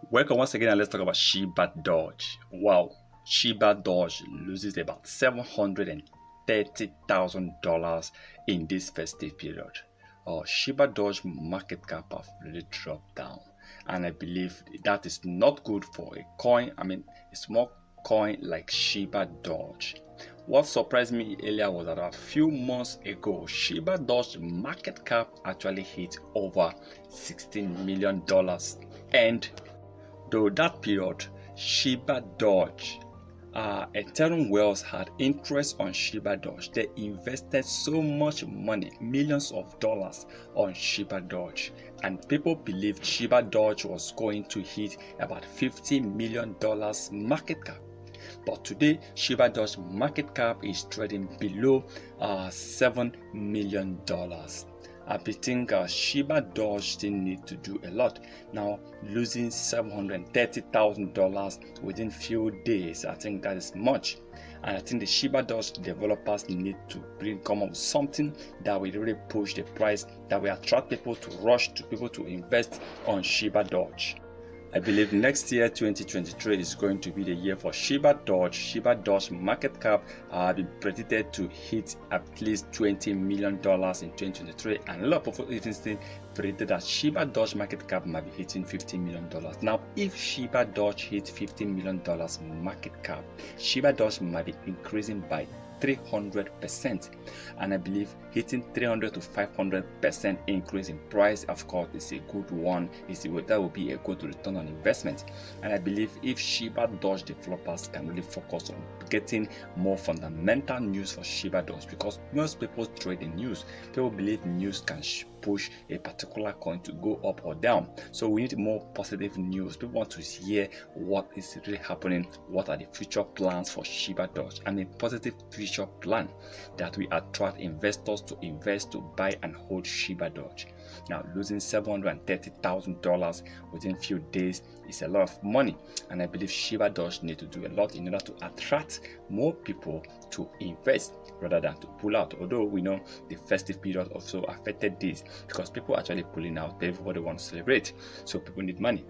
Welcome once again, and let's talk about Shibadoge. Wow, Shibadoge loses about $730,000 in this festive period. Shibadoge market cap have really dropped down, and I believe that is not good for a coin. A small coin like Shibadoge. What surprised me earlier was that a few months ago, Shibadoge market cap actually hit over $16 million, and though that period, Shibadoge, Ethereum Wells had interest on Shibadoge. They invested so much money, millions of dollars, on Shibadoge, and people believed Shibadoge was going to hit about $50 million market cap. But today, Shibadoge market cap is trading below $7 million. I think Shibadoge still need to do a lot. Now, losing $730,000 within few days, I think that is much. And I think the Shibadoge developers need to come up with something that will really push the price, that will attract people to rush to people to invest on Shibadoge. I believe next year, 2023, is going to be the year for Shibadoge. Shibadoge market cap been predicted to hit at least $20 million in 2023, and a lot of people even still predicted that Shibadoge market cap might be hitting $50 million. Now, if Shibadoge hits $50 million market cap, Shibadoge might be increasing by 300%, and I believe hitting 300 to 500% increase in price, of course, is a good one. That will be a good return on investment. And I believe if Shibadoge developers can really focus on getting more fundamental news for Shibadoge, because most people trade in news. People believe news can push a particular coin to go up or down. So we need more positive news. People want to hear what is really happening, what are the future plans for Shibadoge, and a positive future plan that will attract investors to invest, to buy and hold Shibadoge. Now, losing $730,000 within few days is a lot of money, and I believe Shibadoge need to do a lot in order to attract more people to invest rather than to pull out. Although we know the festive period also affected this, because people are actually pulling out. Everybody wants to celebrate, so people need money.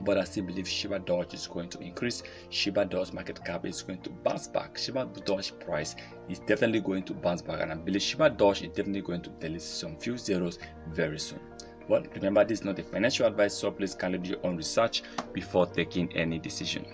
But I still believe Shibadoge is going to increase. Shibadoge market cap is going to bounce back. Shibadoge price is definitely going to bounce back, and I believe Shibadoge is definitely going to delete some few zeros very soon. But remember, this is not a financial advice, so please kindly do your own research before taking any decision.